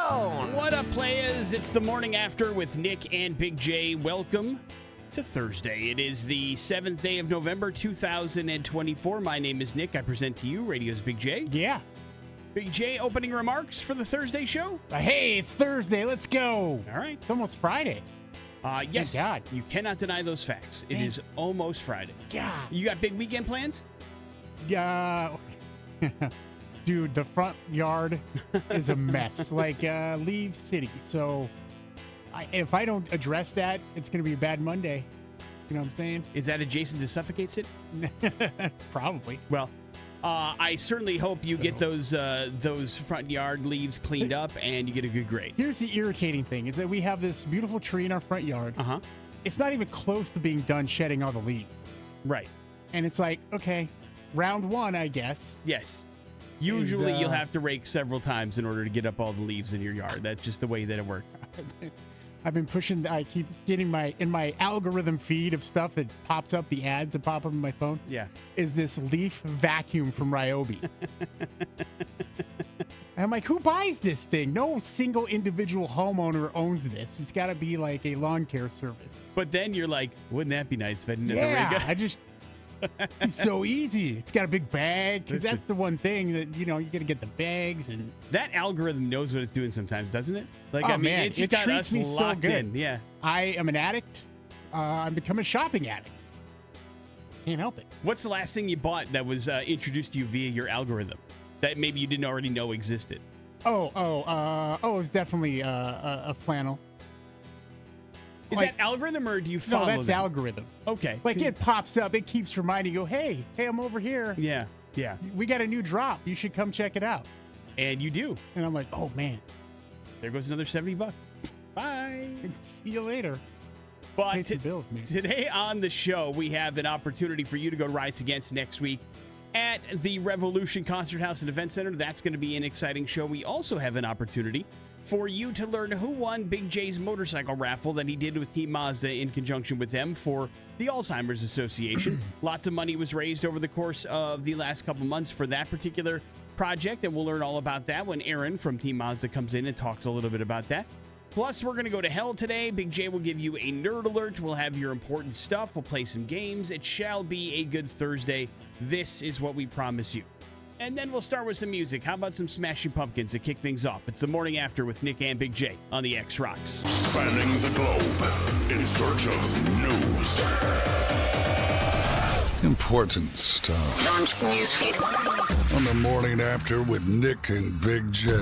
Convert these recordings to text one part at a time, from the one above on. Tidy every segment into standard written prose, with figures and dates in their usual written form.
Smackdown! What up, players? It's the morning after with Nick and Big J. Welcome to Thursday. It is the 7th day of November, 2024. My name is Nick. I present to you Radio's Big J. Yeah. Big J, opening remarks for the Thursday show? Hey, it's Thursday. Let's go. All right. It's almost Friday. Yes. God. You cannot deny those facts. It is almost Friday. God. You got big weekend plans? Yeah. Dude, the front yard is a mess. Like, Leave City. So, if I don't address that, it's going to be a bad Monday. You know what I'm saying? Is that adjacent to Suffocate City? Probably. Well, I certainly hope you get those front yard leaves cleaned up and you get a good grade. Here's the irritating thing, is that we have this beautiful tree in our front yard. Uh-huh. It's not even close to being done shedding all the leaves. Right. And it's like, okay, round one, I guess. Yes. Usually you'll have to rake several times in order to get up all the leaves in your yard. That's just the way that it works. I've been pushing, I keep getting in my algorithm feed of stuff that pops up, the ads that pop up on my phone. Yeah. Is this leaf vacuum from Ryobi. And I'm like, who buys this thing? No single individual homeowner owns this. It's got to be like a lawn care service. But then you're like, wouldn't that be nice if I didn't have to rake up? It's so easy. It's got a big bag, because Listen. that's the one thing that, you got to get the bags. And That algorithm knows what it's doing sometimes, doesn't it? Like, Oh, man, it's just got treats us me so locked good. in. Yeah. I am an addict. I'm becoming a shopping addict. Can't help it. What's the last thing you bought that was introduced to you via your algorithm that maybe you didn't already know existed? It was definitely a flannel. Is that algorithm or do you follow No, that's them? algorithm. Okay. Like, it pops up. It keeps reminding you, hey, I'm over here. Yeah. Yeah. We got a new drop. You should come check it out. And you do. And I'm like, oh, man. There goes another $70. Bye. See you later. But Pay some bills, man. Today on the show, we have an opportunity for you to go to Rise Against next week at the Revolution Concert House and Event Center. That's going to be an exciting show. We also have an opportunity for you to learn who won Big J's motorcycle raffle that he did with Team Mazda in conjunction with them for the Alzheimer's Association. Lots of money was raised over the course of the last couple months for that particular project, and we'll learn all about that when Aaron from Team Mazda comes in and talks a little bit about that. Plus, we're going to go to hell today. Big J will give you a nerd alert. We'll have your important stuff. We'll play some games. It shall be a good Thursday. This is what we promise you. And then we'll start with some music. How about some Smashing Pumpkins to kick things off? It's the morning after with Nick and Big J on the X Rocks. Spanning the globe in search of news. Important stuff. Launch newsfeed. On the morning after with Nick and Big J.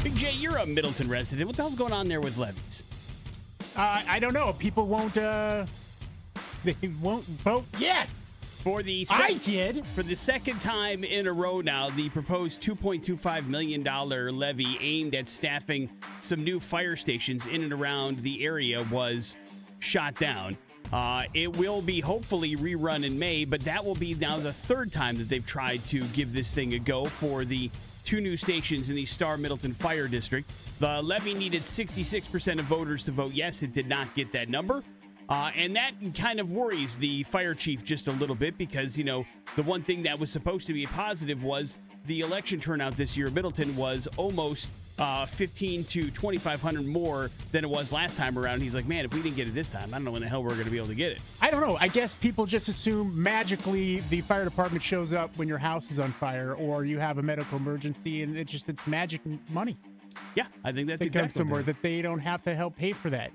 Big J, you're a Middleton resident. What the hell's going on there with Levys? I don't know. People won't, they won't vote yes. I did. For the second time in a row now, the proposed $2.25 million levy aimed at staffing some new fire stations in and around the area was shot down. It will be hopefully rerun in May, but that will be now the third time that they've tried to give this thing a go for the two new stations in the Star Middleton Fire District. The levy needed 66% of voters to vote yes. It did not get that number. And that kind of worries the fire chief just a little bit because, the one thing that was supposed to be a positive was the election turnout this year in Middleton was almost 1,500 to 2,500 more than it was last time around. He's like, man, if we didn't get it this time, I don't know when the hell we're going to be able to get it. I don't know. I guess people just assume magically the fire department shows up when your house is on fire or you have a medical emergency, and it's magic money. Yeah, I think that's They come exactly somewhere that they don't have to help pay for that.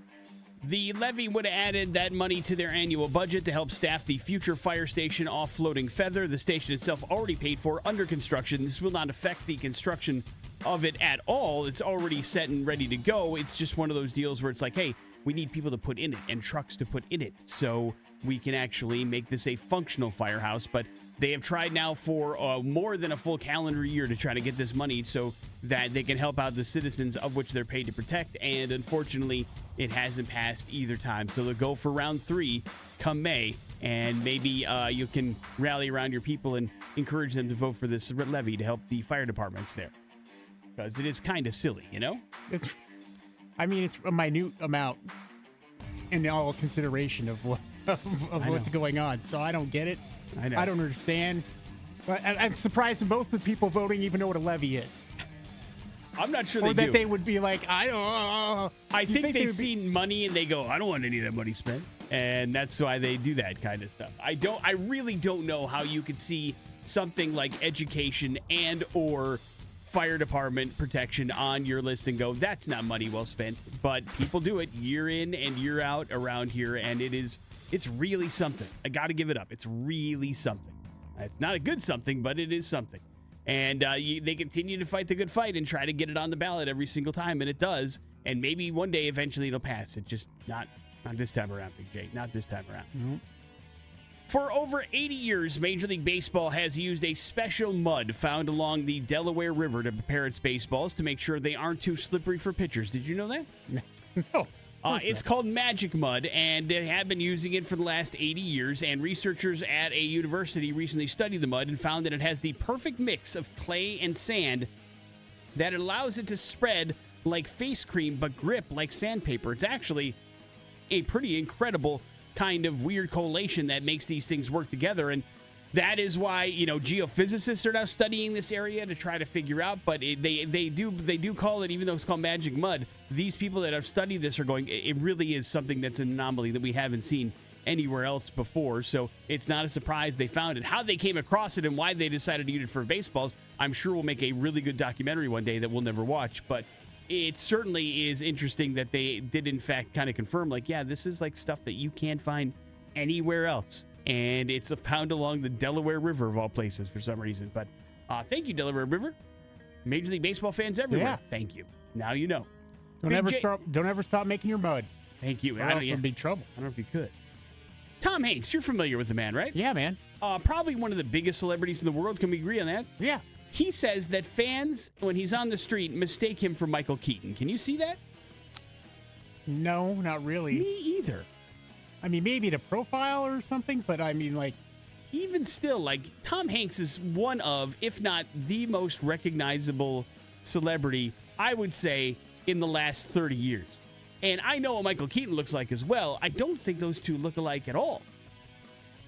The levy would have added that money to their annual budget to help staff the future fire station off Floating Feather. The station itself already paid for under construction. This will not affect the construction of it at all. It's already set and ready to go. It's just one of those deals where it's like, hey, we need people to put in it and trucks to put in it so we can actually make this a functional firehouse. But they have tried now for more than a full calendar year to try to get this money so that they can help out the citizens of which they're paid to protect. And unfortunately, it hasn't passed either time. So they'll go for round 3 come May. And maybe you can rally around your people and encourage them to vote for this levy to help the fire departments there. Because it is kind of silly, It's a minute amount in all consideration of what's going on. So I don't get it. I know. I don't understand. But I'm surprised that most of the people voting even know what a levy is. I'm not sure Or they that do. they would be like, I don't. I think they they've would seen money and they go, I don't want any of that money spent. And that's why they do that kind of stuff. I really don't know how you could see something like education and or fire department protection on your list and go, that's not money well spent. But people do it year in and year out around here, and it's really something. I got to give it up. It's really something. It's not a good something, but it is something. And they continue to fight the good fight and try to get it on the ballot every single time, and it does. And maybe one day, eventually, it'll pass. It just not this time around, Big J. Not this time around. Nope. For over 80 years, Major League Baseball has used a special mud found along the Delaware River to prepare its baseballs to make sure they aren't too slippery for pitchers. Did you know that? No. It's called magic mud, and they have been using it for the last 80 years, and researchers at a university recently studied the mud and found that it has the perfect mix of clay and sand that allows it to spread like face cream but grip like sandpaper. It's actually a pretty incredible kind of weird collation that makes these things work together, and that is why, geophysicists are now studying this area to try to figure out, but they do call it, even though it's called magic mud, these people that have studied this are going, it really is something that's an anomaly that we haven't seen anywhere else before, so it's not a surprise they found it. How they came across it and why they decided to use it for baseballs, I'm sure will make a really good documentary one day that we'll never watch, but it certainly is interesting that they did in fact kind of confirm, like, yeah, this is like stuff that you can't find anywhere else. And it's found along the Delaware River of all places for some reason. But thank you, Delaware River. Major League Baseball fans everywhere. Yeah. Thank you. Now you know. Don't ever stop making your mud. Thank you. Or else it'll be trouble. I don't know if you could. Tom Hanks, you're familiar with the man, right? Yeah, man. Probably one of the biggest celebrities in the world. Can we agree on that? Yeah. He says that fans, when he's on the street, mistake him for Michael Keaton. Can you see that? No, not really. Me either. I mean, maybe the profile or something, but I mean, like, even still, like, Tom Hanks is one of, if not the most recognizable celebrity, I would say, in the last 30 years. And I know what Michael Keaton looks like as well. I don't think those two look alike at all.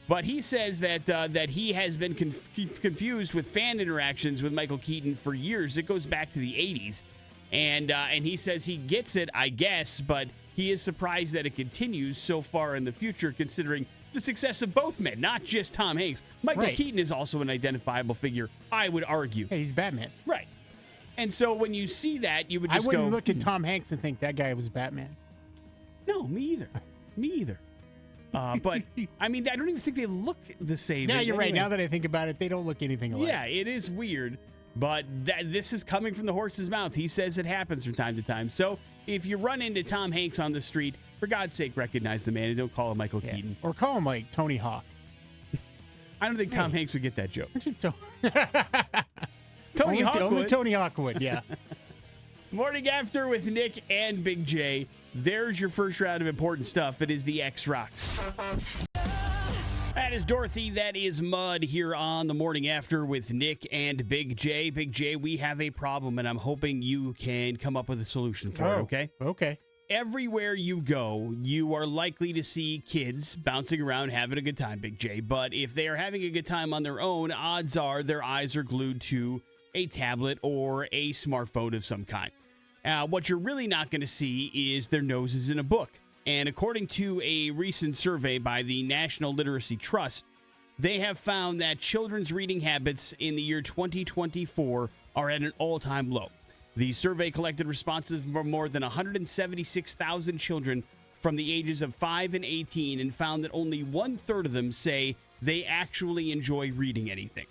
But he says that he has been confused with fan interactions with Michael Keaton for years. It goes back to the 80s. And he says he gets it, I guess, but he is surprised that it continues so far in the future, considering the success of both men, not just Tom Hanks. Michael Keaton is also an identifiable figure, I would argue. Hey, he's Batman. Right. And so when you see that, you would just I wouldn't look at Tom Hanks and think that guy was Batman. No, me either. Me either. But, I mean, I don't even think they look the same. Yeah, you're right. Now that I think about it, they don't look anything alike. Yeah, it is weird. But this is coming from the horse's mouth. He says it happens from time to time. So if you run into Tom Hanks on the street, for God's sake, recognize the man and don't call him Michael Keaton. Or call him like Tony Hawk. I don't think Tom Hanks would get that joke. Tony Hawk only would. Tony Hawk would, yeah. Morning After with Nick and Big J. There's your first round of important stuff. It is the X Rocks. That is Dorothy. That is Mud here on the Morning After with Nick and Big J. Big J, we have a problem, and I'm hoping you can come up with a solution for it, okay? Okay. Everywhere you go, you are likely to see kids bouncing around having a good time, Big J. But if they are having a good time on their own, odds are their eyes are glued to a tablet or a smartphone of some kind. What you're really not going to see is their noses in a book. And according to a recent survey by the National Literacy Trust, they have found that children's reading habits in the year 2024 are at an all-time low. The survey collected responses from more than 176,000 children from the ages of 5 and 18 and found that only 1/3 of them say they actually enjoy reading anything.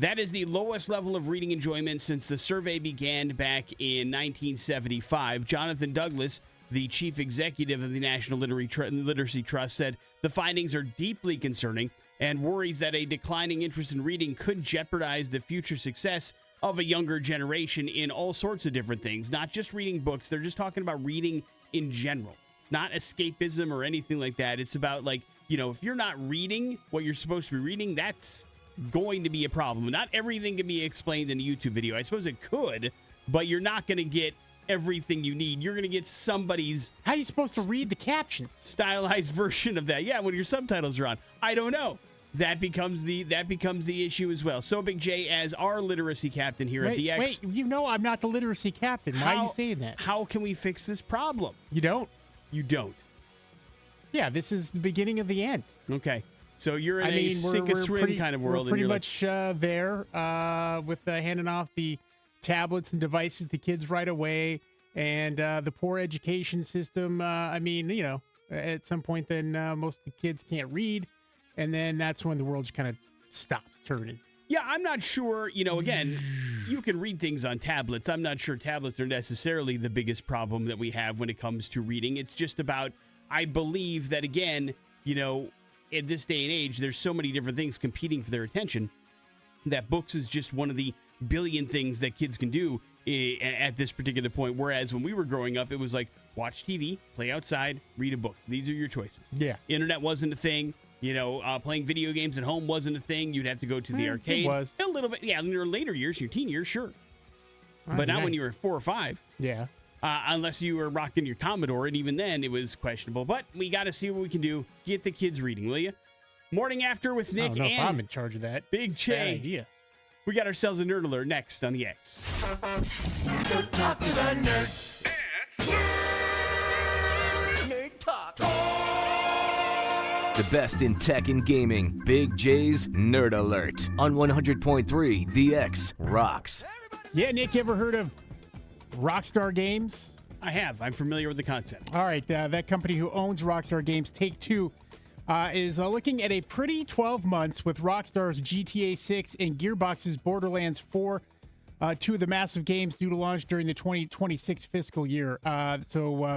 That is the lowest level of reading enjoyment since the survey began back in 1975. Jonathan Douglas, the chief executive of the National Literacy Trust, said the findings are deeply concerning and worries that a declining interest in reading could jeopardize the future success of a younger generation in all sorts of different things, not just reading books. They're just talking about reading in general. It's not escapism or anything like that. It's about, like, if you're not reading what you're supposed to be reading, that's going to be a problem. Not everything can be explained in a YouTube video. I suppose it could, but you're not going to get everything you need. You're going to get somebody's... How are you supposed to read the captions? Stylized version of that. Yeah, when your subtitles are on. I don't know. That becomes the issue as well. So Big J, as our literacy captain here at the X. Wait, I'm not the literacy captain. Why are you saying that? How can we fix this problem? You don't. You don't. Yeah, this is the beginning of the end. Okay. So you're in a sink or swim kind of world. We're pretty much there with handing off the tablets and devices to kids right away. And the poor education system, at some point then most of the kids can't read. And then that's when the world just kind of stops turning. Yeah, I'm not sure, again, you can read things on tablets. I'm not sure tablets are necessarily the biggest problem that we have when it comes to reading. It's just about, I believe that, again, in this day and age, there's so many different things competing for their attention that books is just one of the billion things that kids can do at this particular point. Whereas when we were growing up, it was like watch TV, play outside, read a book. These are your choices. Yeah. Internet wasn't a thing. Playing video games at home wasn't a thing. You'd have to go to the arcade. It was. A little bit. Yeah, in your later years, your teen years, sure. But not when you were 4 or 5. Yeah. Unless you were rocking your Commodore, and even then it was questionable. But we got to see what we can do. Get the kids reading, will you? Morning After with Nick I don't know and if I'm in charge of that. Big J. Bad idea. We got ourselves a Nerd Alert next on the X. Go talk to the nerds. Nerd Talk. The best in tech and gaming. Big J's Nerd Alert on 100.3 The X Rocks. Yeah, Nick, you ever heard of Rockstar Games? I have. I'm familiar with the concept. All right, that company who owns Rockstar Games, Take-Two, is looking at a pretty 12 months with Rockstar's GTA 6 and Gearbox's Borderlands 4, two of the massive games due to launch during the 2026 fiscal year.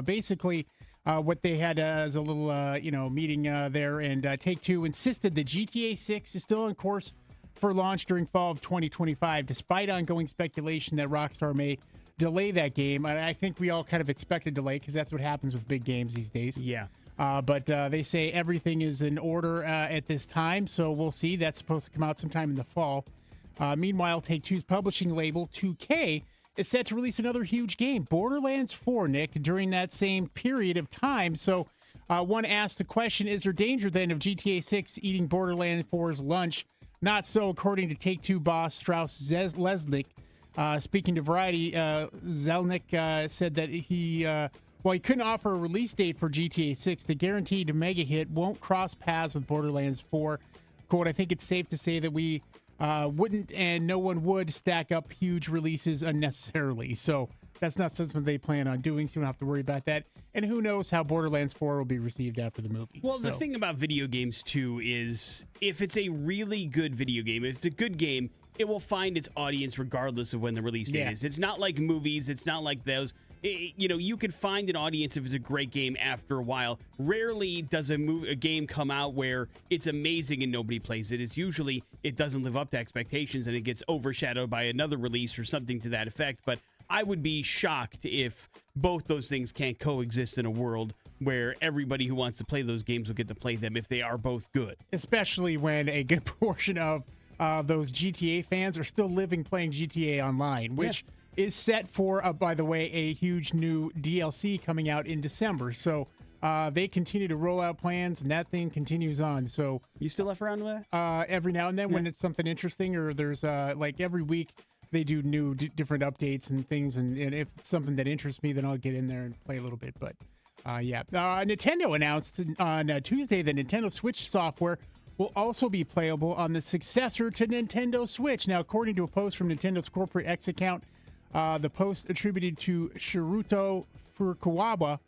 Basically, what they had as a little, meeting there, and Take-Two insisted that GTA 6 is still on course for launch during fall of 2025, despite ongoing speculation that Rockstar may delay that game. And I think we all kind of expect a delay because that's what happens with big games these days. Yeah. But they say everything is in order at this time, so we'll see. That's supposed to come out sometime in the fall. Meanwhile, Take-Two's publishing label, 2K, is set to release another huge game, Borderlands 4, Nick, during that same period of time. So one asked the question, is there danger then of GTA 6 eating Borderlands 4's lunch? Not so, according to Take-Two boss Strauss Zelnick. Speaking to Variety, Zelnick said that he couldn't offer a release date for GTA 6, the guaranteed mega hit won't cross paths with Borderlands 4. Quote, I think it's safe to say that we wouldn't and no one would stack up huge releases unnecessarily. So that's not something they plan on doing, so you don't have to worry about that. And who knows how Borderlands 4 will be received after the movie. Well, the thing about video games, too, is if it's a really good video game, if it's a good game, it will find its audience regardless of when the release date is. It's not like movies. It's not like those. You can find an audience if it's a great game after a while. Rarely does a game come out where it's amazing and nobody plays it. It's usually it doesn't live up to expectations and it gets overshadowed by another release or something to that effect. But I would be shocked if both those things can't coexist in a world where everybody who wants to play those games will get to play them if they are both good. Especially when a good portion of those GTA fans are still living playing GTA Online, which is set for, by the way, a huge new DLC coming out in December. So they continue to roll out plans, and that thing continues on. So you still left around with that? Every now and then when it's something interesting, or there's like every week they do new different updates and things. And if it's something that interests me, then I'll get in there and play a little bit. But Nintendo announced on Tuesday that Nintendo Switch software will also be playable on the successor to Nintendo Switch. Now, according to a post from Nintendo's corporate X account, the post attributed to Shiruto Furukawa,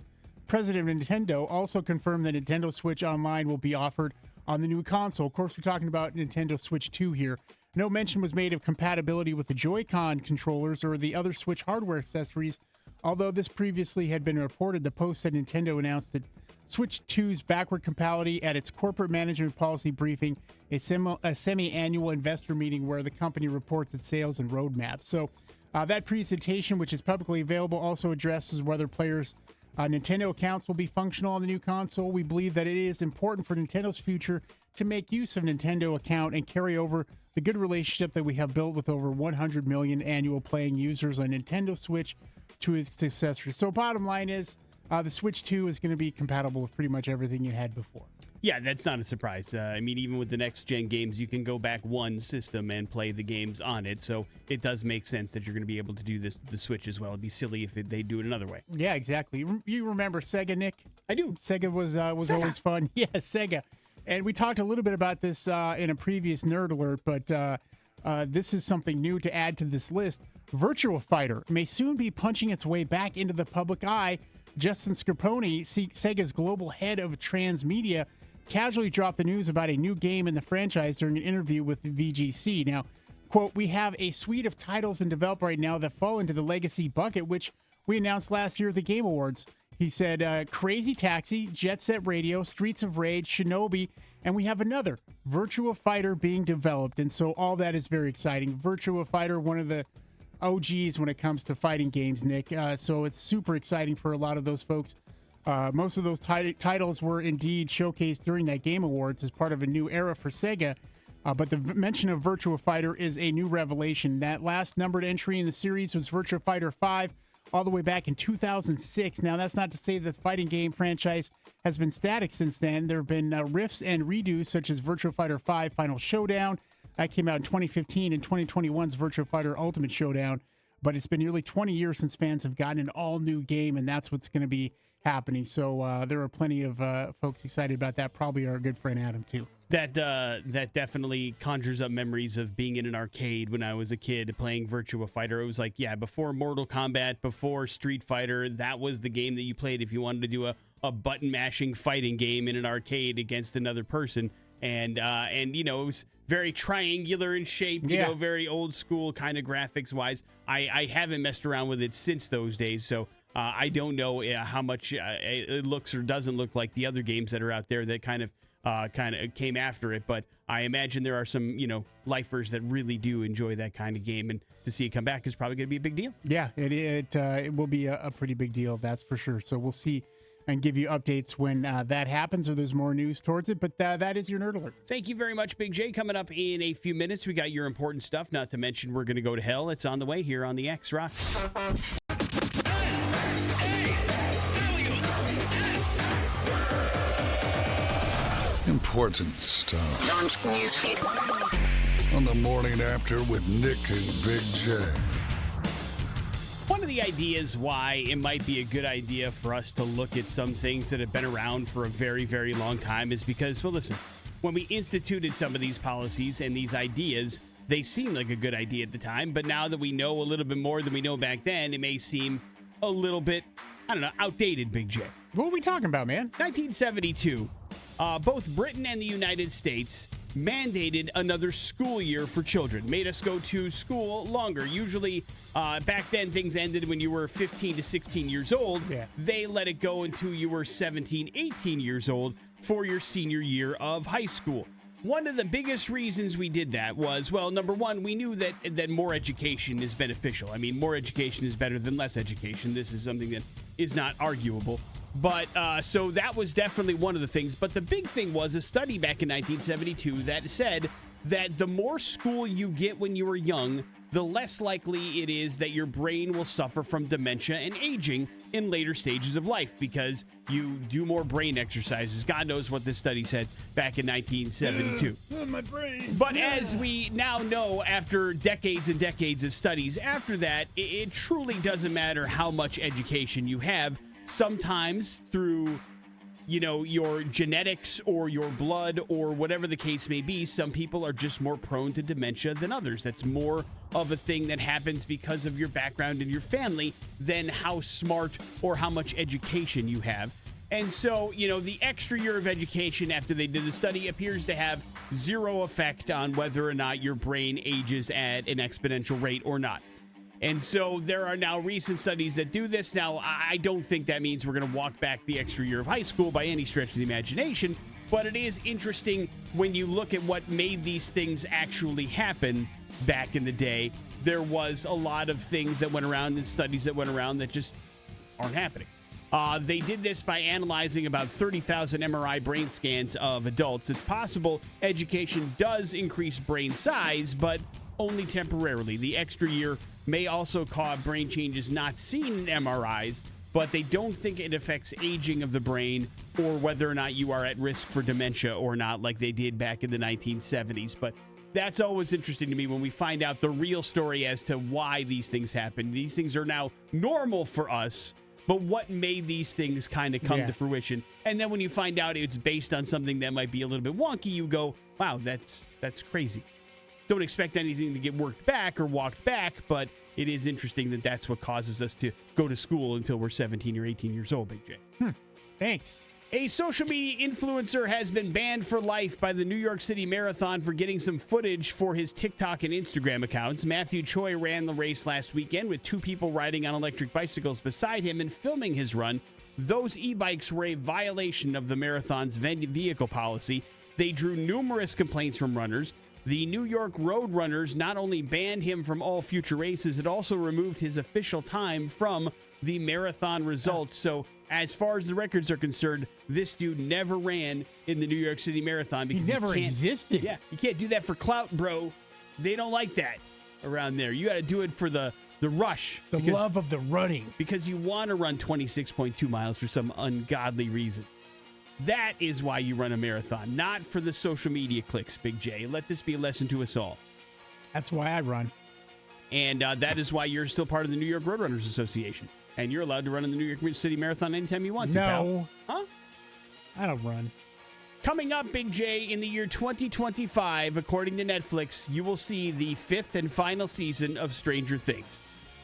president of Nintendo, also confirmed that Nintendo Switch Online will be offered on the new console. Of course, we're talking about Nintendo Switch 2 here. No mention was made of compatibility with the Joy-Con controllers or the other Switch hardware accessories. Although this previously had been reported, the post said Nintendo announced that Switch 2's backward compatibility at its corporate management policy briefing, a semi-annual investor meeting where the company reports its sales and roadmap. So that presentation, which is publicly available, also addresses whether players' Nintendo accounts will be functional on the new console. We believe that it is important for Nintendo's future to make use of Nintendo account and carry over the good relationship that we have built with over 100 million annual playing users on Nintendo Switch to its successors. So bottom line is, the Switch 2 is going to be compatible with pretty much everything you had before. Yeah, that's not a surprise. I mean, even with the next-gen games, you can go back one system and play the games on it. So it does make sense that you're going to be able to do this with the Switch as well. It'd be silly if they do it another way. Yeah, exactly. You remember Sega, Nick? I do. Sega was always fun. Yeah, Sega. And we talked a little bit about this in a previous Nerd Alert, but this is something new to add to this list. Virtua Fighter may soon be punching its way back into the public eye. Justin Scarponi, Sega's global head of transmedia, casually dropped the news about a new game in the franchise during an interview with the VGC. Now, quote, "We have a suite of titles in development right now that fall into the legacy bucket, which we announced last year at the Game Awards." He said, Crazy Taxi, Jet Set Radio, Streets of Rage, Shinobi, and we have another, Virtua Fighter, being developed. And so all that is very exciting. Virtua Fighter, one of the OGs when it comes to fighting games, Nick. So it's super exciting for a lot of those folks. Most of those titles were indeed showcased during that Game Awards as part of a new era for Sega. But the mention of Virtua Fighter is a new revelation. That last numbered entry in the series was Virtua Fighter 5, all the way back in 2006. Now, that's not to say that the fighting game franchise has been static since then. There have been riffs and redos, such as Virtua Fighter 5 Final Showdown. That came out in 2015, and 2021's Virtua Fighter Ultimate Showdown. But it's been nearly 20 years since fans have gotten an all-new game, and that's what's going to be happening. So there are plenty of folks excited about that. Probably our good friend Adam, too. That definitely conjures up memories of being in an arcade when I was a kid playing Virtua Fighter. It was like, yeah, before Mortal Kombat, before Street Fighter, that was the game that you played if you wanted to do a button-mashing fighting game in an arcade against another person. And you know, it was very triangular in shape, you know, very old school kind of graphics-wise. I haven't messed around with it since those days, so I don't know how much it looks or doesn't look like the other games that are out there that kind of came after it, but I imagine there are some, you know, lifers that really do enjoy that kind of game, and to see it come back is probably going to be a big deal. Yeah, it will be a pretty big deal, that's for sure. So we'll see and give you updates when that happens or there's more news towards it, but that is your Nerd Alert. Thank you very much, Big J. Coming up in a few minutes, we got your important stuff, not to mention we're going to go to hell. It's on the way here on the X Rock. Important stuff. Launch newsfeed. On the morning after with Nick and Big J. One of the ideas why it might be a good idea for us to look at some things that have been around for a very, very long time is because, well, listen, when we instituted some of these policies and these ideas, they seemed like a good idea at the time, but now that we know a little bit more than we know back then, it may seem a little bit, I don't know, outdated, Big J. What are we talking about, man? 1972, both Britain and the United States mandated another school year for children, made us go to school longer. Usually, back then, things ended when you were 15 to 16 years old. Yeah. They let it go until you were 17, 18 years old for your senior year of high school. One of the biggest reasons we did that was, well, number one, we knew that more education is beneficial. I mean, more education is better than less education. This is something that is not arguable. But so that was definitely one of the things. But the big thing was a study back in 1972 that said that the more school you get when you were young, the less likely it is that your brain will suffer from dementia and aging in later stages of life because you do more brain exercises. God knows what this study said back in 1972. My brain. But as we now know, after decades and decades of studies after that, it truly doesn't matter how much education you have. Sometimes through, you know, your genetics or your blood or whatever the case may be, some people are just more prone to dementia than others. That's more of a thing that happens because of your background and your family than how smart or how much education you have. And so, you know, the extra year of education after they did the study appears to have zero effect on whether or not your brain ages at an exponential rate or not. And so there are now recent studies that do this. Now, I don't think that means we're going to walk back the extra year of high school by any stretch of the imagination, but it is interesting when you look at what made these things actually happen back in the day. There was a lot of things that went around and studies that went around that just aren't happening. They did this by analyzing about 30,000 MRI brain scans of adults. It's possible education does increase brain size, but only temporarily. The extra year may also cause brain changes not seen in MRIs, but they don't think it affects aging of the brain or whether or not you are at risk for dementia or not, like they did back in the 1970s. But that's always interesting to me when we find out the real story as to why these things happen. These things are now normal for us, but what made these things kind of come to fruition? And then when you find out it's based on something that might be a little bit wonky, you go, wow, that's crazy. Don't expect anything to get worked back or walked back, but it is interesting that that's what causes us to go to school until we're 17 or 18 years old, Big J. Thanks. A social media influencer has been banned for life by the New York City Marathon for getting some footage for his TikTok and Instagram accounts. Matthew Choi ran the race last weekend with 2 people riding on electric bicycles beside him and filming his run. Those e-bikes were a violation of the marathon's vehicle policy. They drew numerous complaints from runners. The New York Road Runners not only banned him from all future races, it also removed his official time from the marathon results. So as far as the records are concerned, this dude never ran in the New York City Marathon because he never existed. Yeah, you can't do that for clout, bro. They don't like that around there. You got to do it for the rush. The love of the running. Because you want to run 26.2 miles for some ungodly reason. That is why you run a marathon, not for the social media clicks, Big J. Let this be a lesson to us all. That's why I run. And that is why you're still part of the New York Road Runners Association. And you're allowed to run in the New York City Marathon anytime you want to, pal. No. Huh? I don't run. Coming up, Big J, in the year 2025, according to Netflix, you will see the 5th and final season of Stranger Things.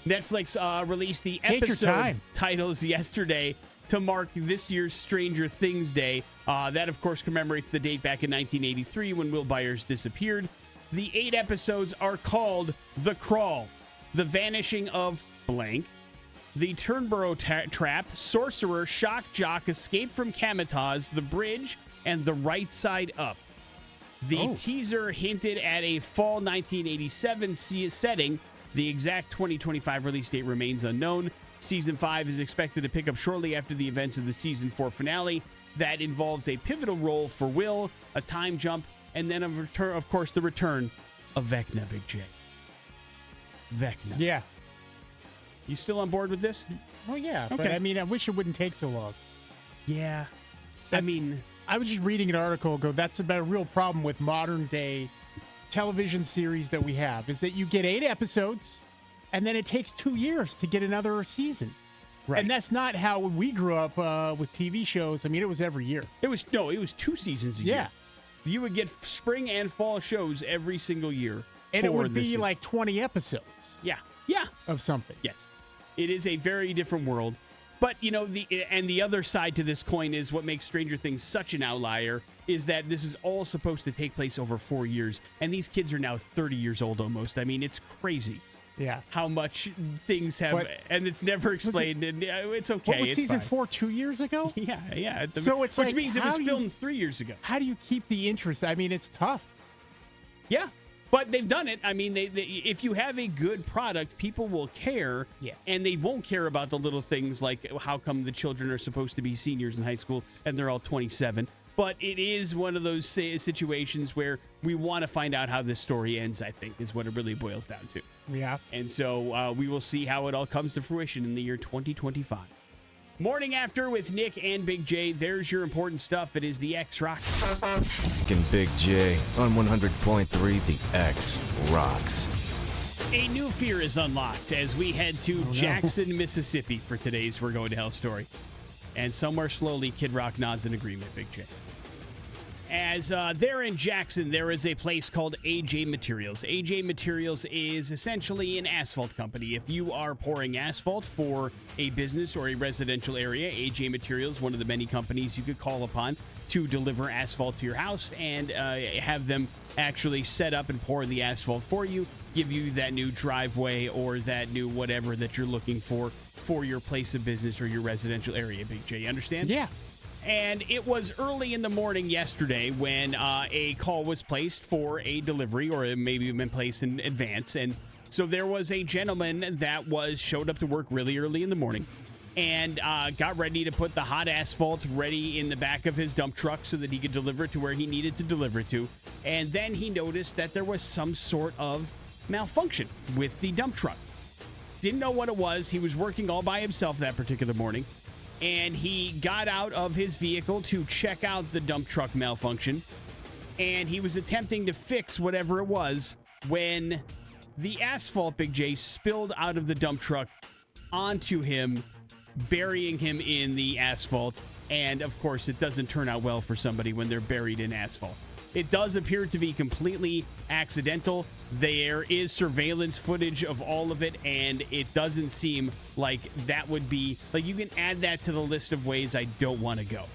Netflix released the episode titles yesterday to mark this year's Stranger Things Day. That, of course, commemorates the date back in 1983 when Will Byers disappeared. The 8 episodes are called The Crawl, The Vanishing of Blank, The Turnborough Trap, Sorcerer, Shock Jock, Escape from Kamataz, The Bridge, and The Right Side Up. The teaser hinted at a fall 1987 setting. The exact 2025 release date remains unknown. Season 5 is expected to pick up shortly after the events of the Season 4 finale. That involves a pivotal role for Will, a time jump, and then, of course, the return of Vecna, Big J. Vecna. Yeah. You still on board with this? Well, yeah. Okay. But, I mean, I wish it wouldn't take so long. Yeah. I was just reading an article ago. That's about a real problem with modern day television series that we have, is that you get 8 episodes, and then it takes 2 years to get another season. Right. And that's not how we grew up with TV shows. I mean, it was every year. It was 2 seasons a year. You would get spring and fall shows every single year. And it would be like 20 episodes. Yeah. Of something. Yes. It is a very different world. But, you know, the other side to this coin is what makes Stranger Things such an outlier is that this is all supposed to take place over 4 years. And these kids are now 30 years old almost. I mean, it's crazy. Yeah. How much things have, and it's never explained. And it's okay. What was season 4 2 years ago? Yeah. So it's which means it was filmed 3 years ago. How do you keep the interest? I mean, it's tough. Yeah. But they've done it. I mean, if you have a good product, people will care. Yeah. And they won't care about the little things like how come the children are supposed to be seniors in high school and they're all 27. But it is one of those situations where we want to find out how this story ends, I think, is what it really boils down to. Yeah. And so we will see how it all comes to fruition in the year 2025. Morning After with Nick and Big J. There's your important stuff. It is the X Rocks. And Big J on 100.3 The X Rocks. A new fear is unlocked as we head to Jackson, Mississippi for today's We're Going to Hell story. And somewhere slowly, Kid Rock nods in agreement, Big J. As there in Jackson, there is a place called AJ Materials. AJ Materials is essentially an asphalt company. If you are pouring asphalt for a business or a residential area, AJ Materials, one of the many companies you could call upon to deliver asphalt to your house and have them actually set up and pour the asphalt for you, give you that new driveway or that new whatever that you're looking for your place of business or your residential area, Big J. You understand? Yeah. And it was early in the morning yesterday when a call was placed for a delivery, or it maybe been placed in advance. And so there was a gentleman that showed up to work really early in the morning and got ready to put the hot asphalt ready in the back of his dump truck so that he could deliver it to where he needed to deliver it to. And then he noticed that there was some sort of malfunction with the dump truck. didn't know what it was. He was working all by himself that particular morning, and he got out of his vehicle to check out the dump truck malfunction, and he was attempting to fix whatever it was when the asphalt, Big J, spilled out of the dump truck onto him, burying him in the asphalt. And, of course, it doesn't turn out well for somebody when they're buried in asphalt. It does appear to be completely accidental. There is surveillance footage of all of it, and it doesn't seem like that would be... Like, you can add that to the list of ways I don't want to go.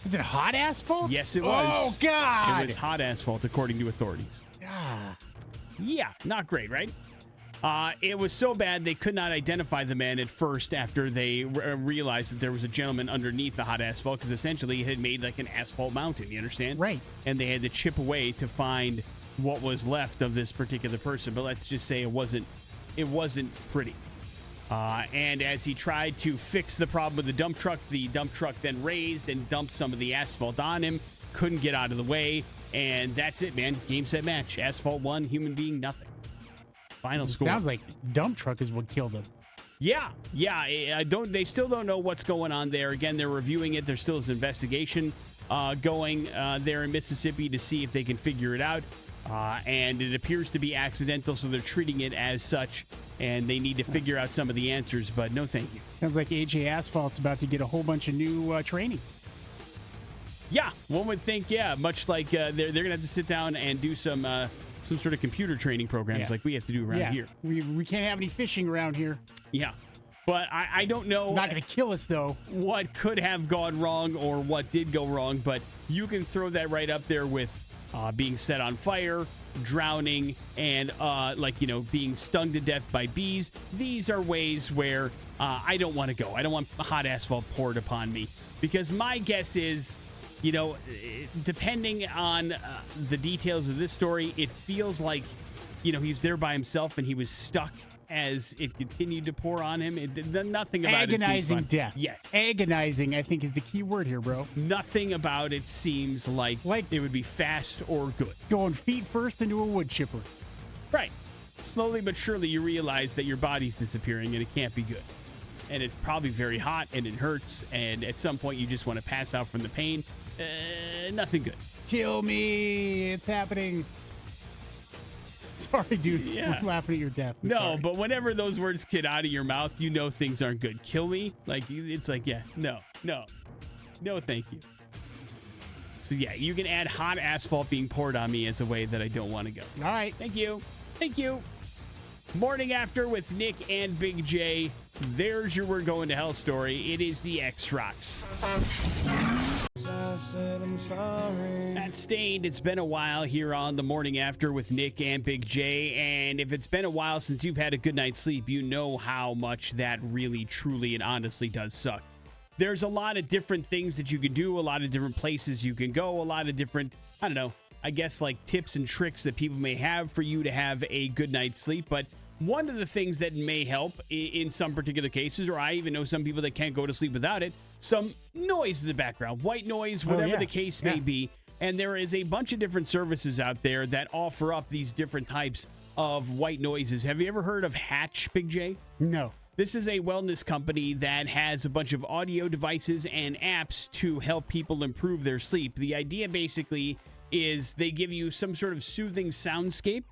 Is it hot asphalt? Yes, it was. Oh, God! It was hot asphalt, according to authorities. Ah. Yeah, not great, right? It was so bad they could not identify the man at first after they realized that there was a gentleman underneath the hot asphalt, because essentially it had made like an asphalt mountain, you understand? Right. And they had to chip away to find what was left of this particular person. But let's just say it wasn't pretty. And as he tried to fix the problem with the dump truck then raised and dumped some of the asphalt on him, couldn't get out of the way, and that's it, man. Game, set, match. Asphalt won, human being nothing. Final score. Sounds like dump truck is what killed him. Yeah. They still don't know what's going on there. Again, they're reviewing it. There still is investigation going there in Mississippi to see if they can figure it out. And it appears to be accidental, so they're treating it as such. And they need to figure out some of the answers, but no thank you. Sounds like AJ Asphalt's about to get a whole bunch of new training. Yeah, one would think, much like they're going to have to sit down and do some sort of computer training programs like we have to do around here. We can't have any fishing around here. Yeah. But I don't know. Not going to kill us, though. What could have gone wrong or what did go wrong, but you can throw that right up there with being set on fire, drowning, and being stung to death by bees. These are ways where I don't want to go. I don't want hot asphalt poured upon me, because my guess is, depending on the details of this story, it feels like, he was there by himself and he was stuck as it continued to pour on him. Nothing about agonizing it seems death. Yes. Agonizing, I think, is the key word here, bro. Nothing about it seems like it would be fast or good. Going feet first into a wood chipper. Right. Slowly but surely you realize that your body's disappearing and it can't be good. And it's probably very hot and it hurts, and at some point you just want to pass out from the pain. Nothing good. Kill me. It's happening. Sorry, dude. Yeah. I'm laughing at your death. I'm no, sorry. But whenever those words get out of your mouth, things aren't good. Kill me? It's like, no, thank you. So, you can add hot asphalt being poured on me as a way that I don't want to go. All right. Thank you. Morning After with Nick and Big J. There's your We're Going to Hell story. It is the X-Rocks. That's Stained. It's been a while here on the Morning After with Nick and Big J. And if it's been a while since you've had a good night's sleep, you know how much that really, truly, and honestly does suck. There's a lot of different things that you can do, a lot of different places you can go, a lot of different, tips and tricks that people may have for you to have a good night's sleep. But one of the things that may help in some particular cases, or I even know some people that can't go to sleep without it, some noise in the background, white noise, whatever the case may be. And there is a bunch of different services out there that offer up these different types of white noises. Have you ever heard of Hatch, Big J? No. This is a wellness company that has a bunch of audio devices and apps to help people improve their sleep. The idea basically is they give you some sort of soothing soundscape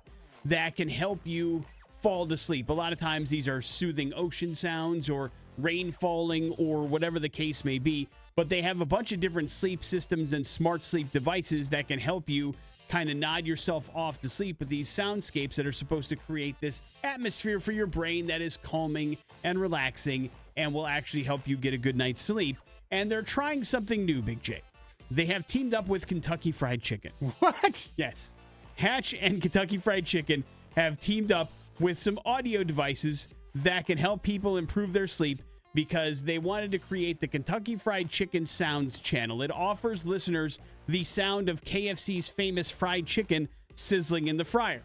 that can help you fall to sleep. A lot of times these are soothing ocean sounds or rain falling or whatever the case may be, but they have a bunch of different sleep systems and smart sleep devices that can help you kind of nod yourself off to sleep with these soundscapes that are supposed to create this atmosphere for your brain that is calming and relaxing and will actually help you get a good night's sleep. And they're trying something new, Big J. They have teamed up with Kentucky Fried Chicken. What? Yes. Hatch and Kentucky Fried Chicken have teamed up with some audio devices that can help people improve their sleep because they wanted to create the Kentucky Fried Chicken Sounds channel. It offers listeners the sound of KFC's famous fried chicken sizzling in the fryer.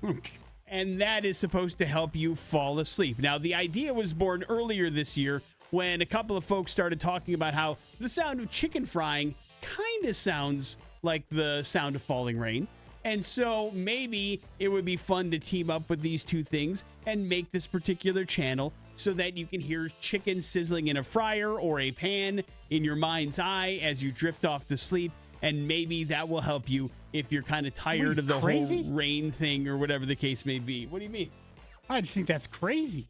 And that is supposed to help you fall asleep. Now, the idea was born earlier this year when a couple of folks started talking about how the sound of chicken frying kind of sounds like the sound of falling rain. And so maybe it would be fun to team up with these two things and make this particular channel so that you can hear chicken sizzling in a fryer or a pan in your mind's eye as you drift off to sleep. And maybe that will help you if you're kind of tired of the crazy? whole rain thing or whatever the case may be. What do you mean? I just think that's crazy.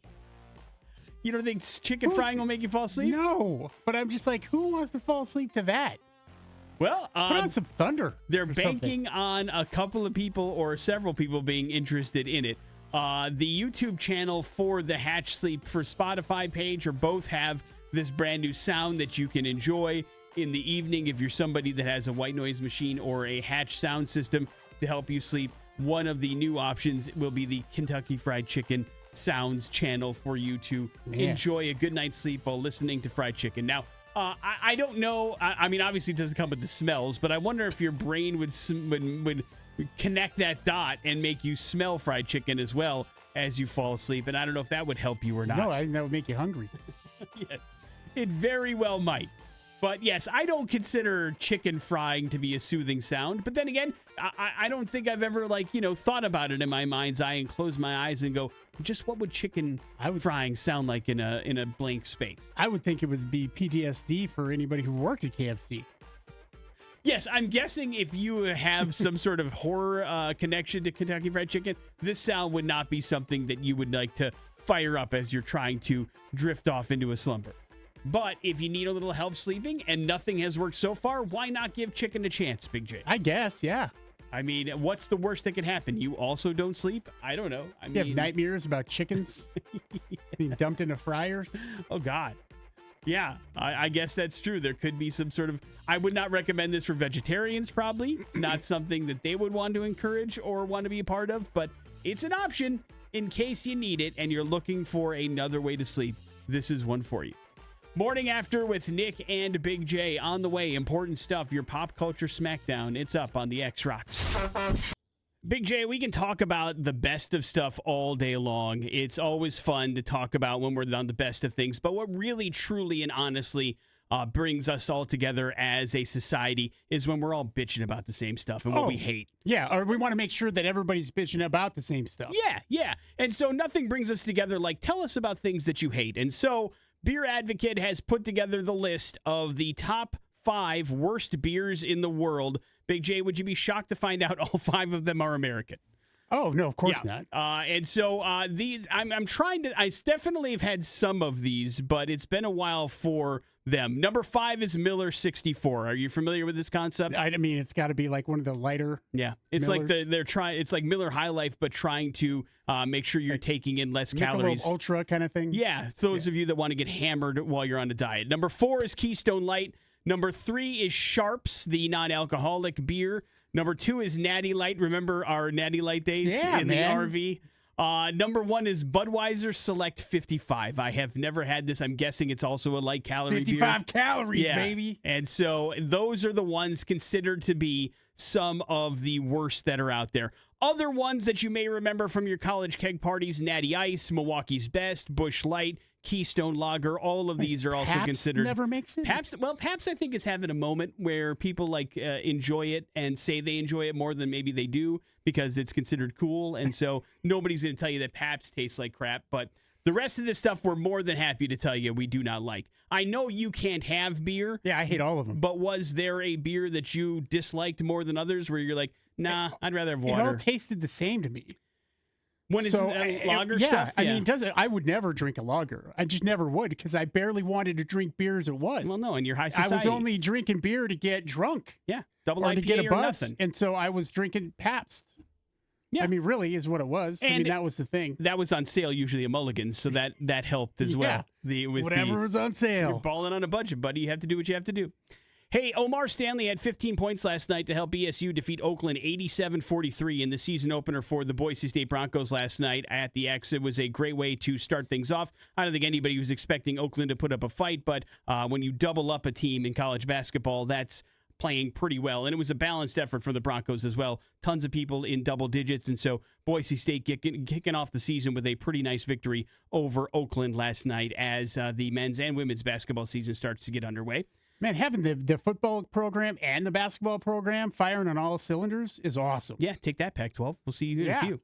You don't think chicken frying will make you fall asleep? No, but I'm just like, who wants to fall asleep to that? Well, Put on some thunder. they're or banking something. on a couple of people or several people being interested in it. The YouTube channel for the Hatch Sleep for Spotify page or both have this brand new sound that you can enjoy in the evening if you're somebody that has a white noise machine or a Hatch sound system to help you sleep. One of the new options will be the Kentucky Fried Chicken Sounds channel for you to enjoy a good night's sleep while listening to fried chicken. Now, I don't know. I mean, obviously, it doesn't come with the smells, but I wonder if your brain would connect that dot and make you smell fried chicken as well as you fall asleep. And I don't know if that would help you or not. No, I think that would make you hungry. Yes, it very well might. But yes, I don't consider chicken frying to be a soothing sound. But then again, I don't think I've ever thought about it in my mind's eye and closed my eyes and go, just what would chicken frying sound like in a blank space? I would think it would be PTSD for anybody who worked at KFC. Yes, I'm guessing if you have some sort of horror connection to Kentucky Fried Chicken, this sound would not be something that you would like to fire up as you're trying to drift off into a slumber. But if you need a little help sleeping and nothing has worked so far, why not give chicken a chance, Big J? I guess, yeah. I mean, what's the worst that can happen? You also don't sleep? I don't know. You have nightmares about chickens being dumped into fryers? Oh, God. Yeah, I guess that's true. There could be some sort of... I would not recommend this for vegetarians, probably. Not something that they would want to encourage or want to be a part of, but it's an option in case you need it and you're looking for another way to sleep. This is one for you. Morning After with Nick and Big J on the way. Important stuff. Your pop culture smackdown. It's up on the X Rocks. Big J, we can talk about the best of stuff all day long. It's always fun to talk about when we're on the best of things. But what really, truly, and honestly brings us all together as a society is when we're all bitching about the same stuff and what we hate. Yeah, or we want to make sure that everybody's bitching about the same stuff. Yeah. And so nothing brings us together like tell us about things that you hate. And so Beer Advocate has put together the list of the top 5 worst beers in the world. Big J, would you be shocked to find out all 5 of them are American? Oh, no, of course not. And so these, I'm trying to, I definitely have had some of these, but it's been a while for them. Number 5 is Miller 64. Are you familiar with this concept? I mean, it's got to be like one of the lighter. Yeah, it's Millers. like they're trying. It's like Miller High Life, but trying to make sure you're taking in less calories. Michelob Ultra kind of thing. Yeah, those of you that want to get hammered while you're on a diet. Number 4 is Keystone Light. Number 3 is Sharps, the non-alcoholic beer. Number 2 is Natty Light. Remember our Natty Light days in the RV? Number 1 is Budweiser Select 55. I have never had this. I'm guessing it's also a light calorie 55 beer. calories, baby. And so those are the ones considered to be some of the worst that are out there. Other ones that you may remember from your college keg parties, Natty Ice, Milwaukee's Best, Busch Light, Keystone Lager, all of these are also Pabst considered. Never makes it. Pabst, I think, is having a moment where people enjoy it and say they enjoy it more than maybe they do because it's considered cool. And so nobody's going to tell you that Pabst tastes like crap. But the rest of this stuff, we're more than happy to tell you we do not like. I know you can't have beer. Yeah, I hate all of them. But was there a beer that you disliked more than others where you're like, nah, I'd rather have water? It all tasted the same to me. When it's lager stuff? I mean, I would never drink a lager. I just never would because I barely wanted to drink beer as it was. Well, no, in your high society. I was only drinking beer to get drunk. Yeah, double or IPA to get a or buzz. nothing. And so I was drinking Pabst. Yeah. I mean, really is what it was. I mean, that was the thing. That was on sale usually at Mulligan's, so that helped as well. Whatever was on sale. You're balling on a budget, buddy. You have to do what you have to do. Hey, Omar Stanley had 15 points last night to help ESU defeat Oakland 87-43 in the season opener for the Boise State Broncos last night at the X. It was a great way to start things off. I don't think anybody was expecting Oakland to put up a fight, but when you double up a team in college basketball, that's playing pretty well. And it was a balanced effort for the Broncos as well. Tons of people in double digits. And so Boise State kicking off the season with a pretty nice victory over Oakland last night as the men's and women's basketball season starts to get underway. Man, having the football program and the basketball program firing on all cylinders is awesome. Yeah, take that, Pac-12. We'll see you in a few.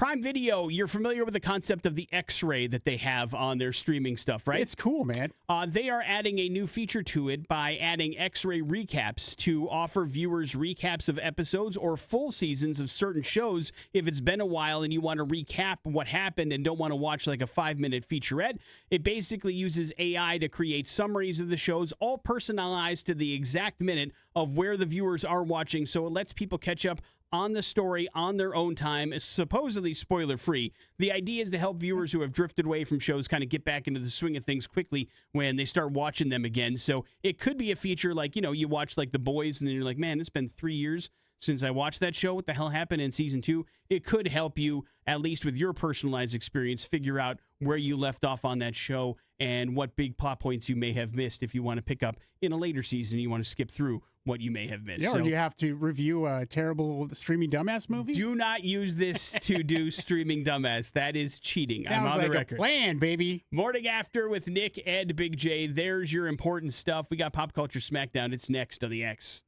Prime Video, you're familiar with the concept of the X-ray that they have on their streaming stuff, right? It's cool, man. They are adding a new feature to it by adding X-ray recaps to offer viewers recaps of episodes or full seasons of certain shows. If it's been a while and you want to recap what happened and don't want to watch like a 5-minute featurette, it basically uses AI to create summaries of the shows, all personalized to the exact minute of where the viewers are watching. So it lets people catch up on the story on their own time, is supposedly spoiler-free. The idea is to help viewers who have drifted away from shows kind of get back into the swing of things quickly when they start watching them again. So it could be a feature like, you watch like The Boys and then you're like, man, it's been 3 years since I watched that show. What the hell happened in season 2? It could help you, at least with your personalized experience, figure out where you left off on that show and what big plot points you may have missed if you want to pick up in a later season. You want to skip through what you may have missed. Yeah, or you have to review a terrible streaming dumbass movie? Do not use this to do streaming dumbass. That is cheating. I'm on like the record. A plan, baby. Morning After with Nick and Big J. There's your important stuff. We got Pop Culture Smackdown. It's next on the X.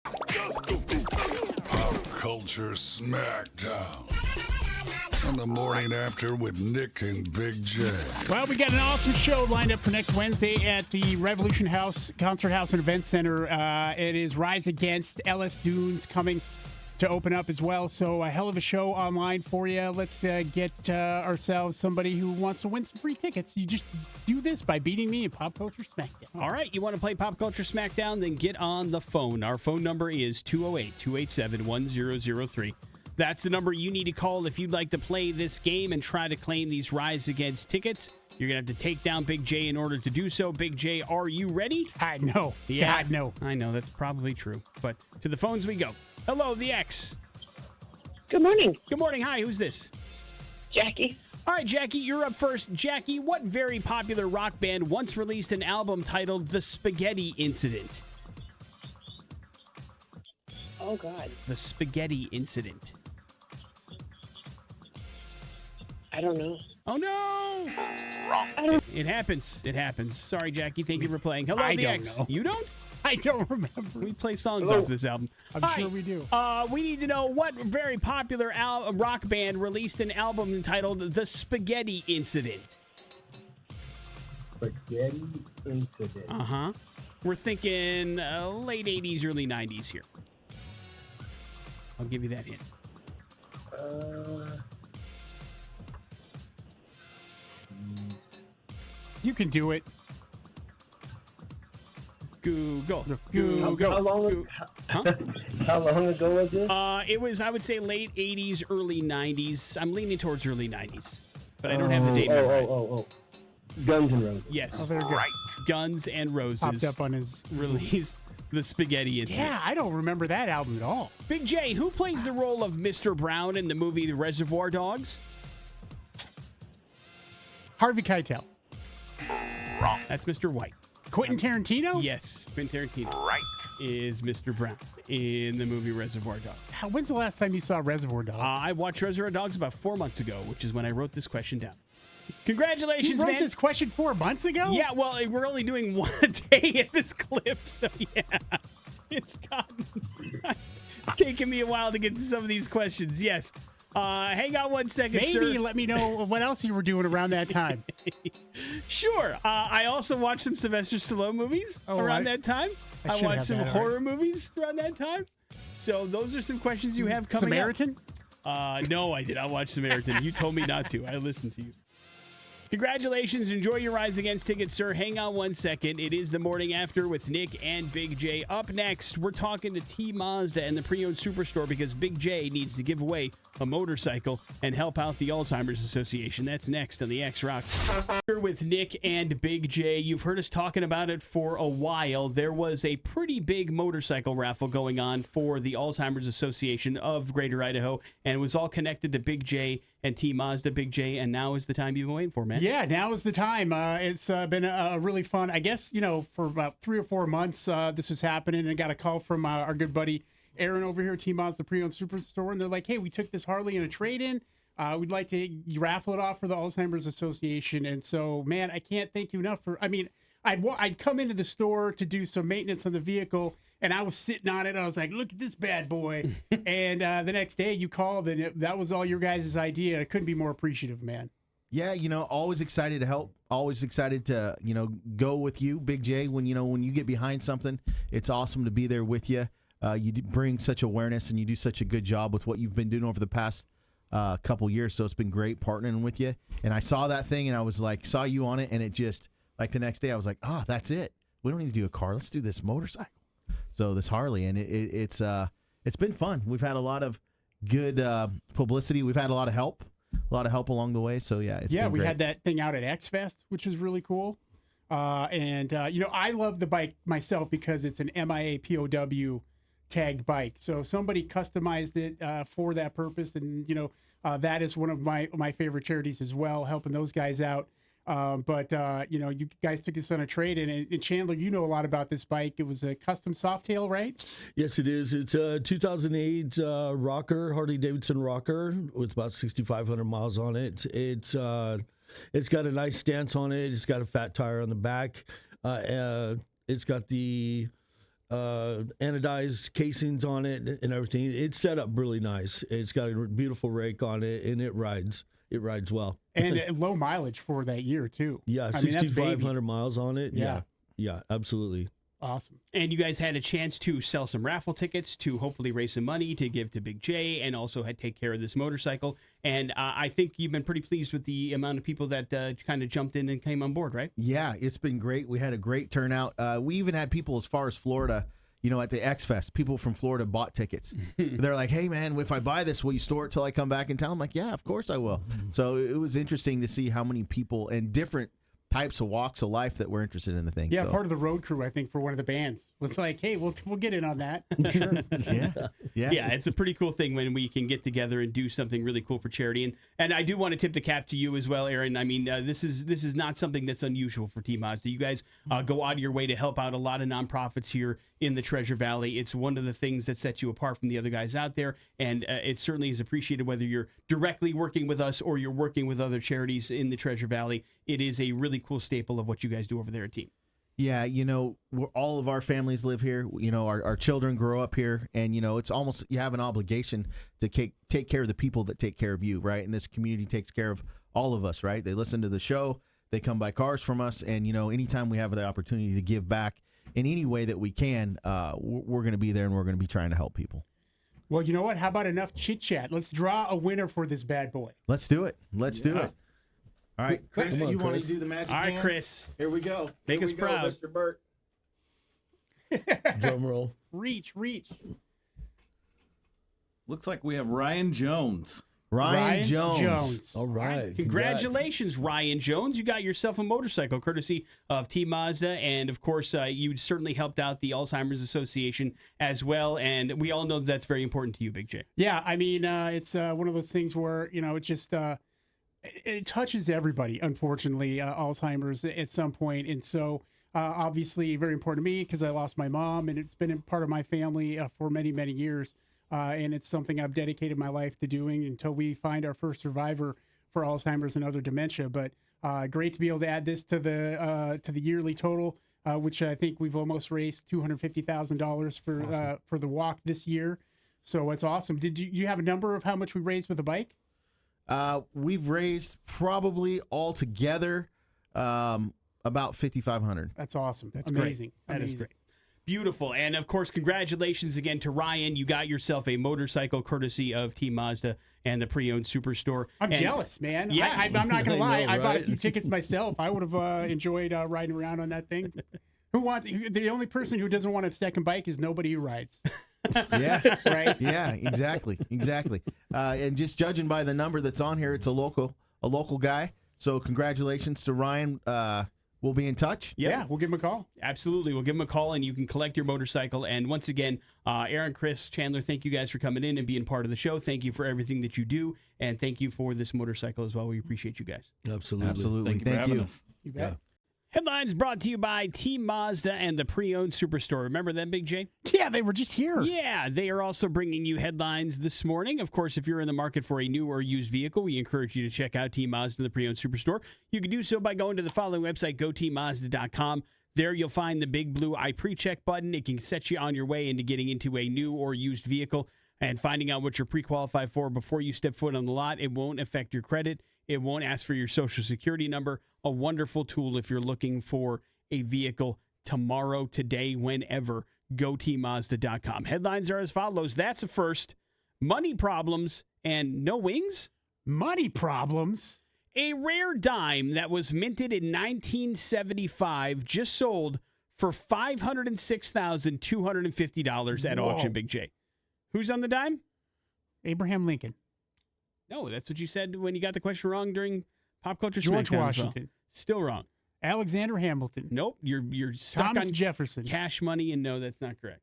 Pop Culture Smackdown. On the morning after with Nick and Big J. Well, we got an awesome show lined up for next Wednesday at the Revolution House Concert House and Event Center. It is Rise Against. LS Dunes coming to open up as well. So a hell of a show online for you. Let's get ourselves somebody who wants to win some free tickets. You just do this by beating me in Pop Culture Smackdown. All right, you want to play Pop Culture Smackdown? Then get on the phone. Our phone number is 208-287-1003. That's the number you need to call if you'd like to play this game and try to claim these Rise Against tickets. You're going to have to take down Big J in order to do so. Big J, are you ready? No. Yeah, God, no. I know, that's probably true. But to the phones we go. Hello, the X. Good morning, Good morning. Hi, who's this? Jackie. All right, Jackie, you're up first. Jackie, what very popular rock band once released an album titled The Spaghetti Incident? Oh, God. The Spaghetti Incident. I don't know. Oh, no. I don't. It happens. It happens. Sorry, Jackie. Thank you for playing. Hello, I the don't X. know. You don't? I don't remember. We play songs Hello. off this album. I'm Hi. sure we do. We need to know what very popular rock band released an album entitled The Spaghetti Incident. Spaghetti Incident. Uh-huh. We're thinking late 80s, early 90s here. I'll give you that hint. You can do it. Google. How Google. long? Huh? How long ago was this? It was, I would say, late 80s, early 90s. I'm leaning towards early 90s, but I don't have the date memorized. Guns N' Roses. Yes. Oh, there you go. Guns and Roses Popped up on his. released The Spaghetti Incident. Yeah, I don't remember that album at all. Big J, who plays the role of Mr. Brown in the movie The Reservoir Dogs? Harvey Keitel. That's Mr. White. Quentin Tarantino? Yes, Quentin Tarantino is Mr. Brown in the movie Reservoir Dogs. When's the last time you saw Reservoir Dogs? I watched Reservoir Dogs about 4 months ago, which is when I wrote this question down. Congratulations, you wrote man. this question 4 months ago? Yeah, well, we're only doing one a day at this clip, so yeah. It's taken me a while to get to some of these questions, yes. Hang on one second, sir. Maybe let me know what else you were doing around that time. Sure. I also watched some Sylvester Stallone movies around that time. I I should watched have some that horror movies around that time. So those are some questions you have coming Samaritan? up. No, I did not watch Samaritan. You told me not to. I listened to you. Congratulations. Enjoy your Rise Against tickets, sir. Hang on one second. It is the morning after with Nick and Big J. Up next, we're talking to T Mazda and the pre-owned superstore because Big J needs to give away a motorcycle and help out the Alzheimer's Association. That's next on the X Rock. Here with Nick and Big J. You've heard us talking about it for a while. There was a pretty big motorcycle raffle going on for the Alzheimer's Association of Greater Idaho, and it was all connected to Big J and T Mazda, Big J, and now is the time you've been waiting for, man. Yeah, now is the time. It's been a really fun, I guess, for about 3 or 4 months, this was happening, and I got a call from our good buddy Aaron over here at T-Mazda Pre-Owned Superstore, and they're like, hey, we took this Harley in a trade-in. We'd like to raffle it off for the Alzheimer's Association. And so, man, I can't thank you enough for, I'd come into the store to do some maintenance on the vehicle, and I was sitting on it. I was like, look at this bad boy. And the next day you called, and that was all your guys' idea. I couldn't be more appreciative, man. Yeah, always excited to help. Always excited to, go with you, Big J. When you get behind something, it's awesome to be there with you. You bring such awareness, and you do such a good job with what you've been doing over the past couple years. So it's been great partnering with you. And I saw that thing, and I was like, saw you on it, and it just, like the next day, I was like, oh, that's it. We don't need to do a car. Let's do this motorcycle. So this Harley, and it's been fun. We've had a lot of good publicity. We've had a lot of help along the way. So yeah, been we great. had that thing out at X Fest, which was really cool. I love the bike myself because it's an MIA POW tagged bike. So somebody customized it for that purpose, and that is one of my favorite charities as well, helping those guys out. You guys took this on a trade, and Chandler, you know a lot about this bike. It was a custom Softail, right? Yes, it is. It's a 2008 rocker, Harley Davidson rocker, with about 6,500 miles on it. It's got a nice stance on it. It's got a fat tire on the back. It's got the anodized casings on it and everything. It's set up really nice. It's got a beautiful rake on it, and it rides. It rides well. And low mileage for that year, too. Yeah, 6,500 miles on it. Yeah, absolutely. Awesome. And you guys had a chance to sell some raffle tickets to hopefully raise some money to give to Big J, and also take care of this motorcycle. And I think you've been pretty pleased with the amount of people that kind of jumped in and came on board, right? Yeah, it's been great. We had a great turnout. We even had people as far as Florida, at the X Fest. People from Florida bought tickets. They're like, hey, man, if I buy this, will you store it till I come back in town? I'm like, yeah, of course I will. So it was interesting to see how many people and different types of walks of life that were interested in the thing. Yeah, so. part of the road crew, I think, for one of the bands was like, hey, we'll get in on that. Sure. Yeah, it's a pretty cool thing when we can get together and do something really cool for charity. And I do want to tip the cap to you as well, Aaron. I mean, this is not something that's unusual for Team Mazda. You guys go out of your way to help out a lot of nonprofits here in the Treasure Valley. It's one of the things that sets you apart from the other guys out there, and it certainly is appreciated whether you're directly working with us or you're working with other charities in the Treasure Valley. It is a really cool staple of what you guys do over there at Team. Yeah, all of our families live here. Our children grow up here, and it's almost you have an obligation to take care of the people that take care of you, right? And this community takes care of all of us, right? They listen to the show, they come buy cars from us, and anytime we have the opportunity to give back in any way that we can, we're going to be there, and we're going to be trying to help people. Well, you know what? How about enough chit chat? Let's draw a winner for this bad boy. Let's do it. Let's do it. All right, Chris, Come on, you want Chris. to do the magic? All right, hand? Chris. Here we go. Make Here us we go, proud. Mr. Burt. Drum roll. Reach. Looks like we have Ryan Jones. Ryan Jones. All right. Congratulations, Ryan Jones. You got yourself a motorcycle courtesy of Team Mazda. And, of course, you certainly helped out the Alzheimer's Association as well. And we all know that's very important to you, Big J. Yeah, I mean, it's one of those things where, it just it touches everybody, unfortunately, Alzheimer's at some point. And so, obviously, very important to me because I lost my mom, and it's been a part of my family for many, many years. And it's something I've dedicated my life to doing until we find our first survivor for Alzheimer's and other dementia. But great to be able to add this to the yearly total, which I think we've almost raised $250,000 for the walk this year. So it's awesome. Did you have a number of how much we raised with the bike? We've raised probably altogether about $5,500. That's awesome. That's amazing. Great. That amazing. is great. Beautiful. And, of course, congratulations again to Ryan. You got yourself a motorcycle courtesy of Team Mazda and the Pre-Owned Superstore. I'm jealous, man. Yeah. I'm not going to lie. know, I bought a right? few tickets myself. I would have enjoyed riding around on that thing. The only person who doesn't want a second bike is nobody who rides. Yeah. Right? Yeah, exactly. And just judging by the number that's on here, it's a local guy. So congratulations to Ryan. We'll be in touch. Yeah, we'll give him a call. Absolutely. We'll give him a call, and you can collect your motorcycle. And once again, Aaron, Chris, Chandler, thank you guys for coming in and being part of the show. Thank you for everything that you do, and thank you for this motorcycle as well. We appreciate you guys. Absolutely. Thank you for having us. You bet. Headlines brought to you by Team Mazda and the Pre-Owned Superstore. Remember them, Big J? Yeah, they were just here. Yeah, they are also bringing you headlines this morning. Of course, if you're in the market for a new or used vehicle, we encourage you to check out Team Mazda and the Pre-Owned Superstore. You can do so by going to the following website, goteammazda.com. There you'll find the big blue I pre-check button. It can set you on your way into getting into a new or used vehicle and finding out what you're pre-qualified for before you step foot on the lot. It won't affect your credit. It won't ask for your social security number. A wonderful tool if you're looking for a vehicle tomorrow, today, whenever. GoTMazda.com. Headlines are as follows. That's a first. Money problems and no wings? Money problems? A rare dime that was minted in 1975 just sold for $506,250 at auction, Big J. Who's on the dime? Abraham Lincoln. No, that's what you said when you got the question wrong during Pop Culture George Smackdown. Washington. Still wrong. Alexander Hamilton. Nope, you're stuck Thomas on Jefferson. cash money, and no, that's not correct.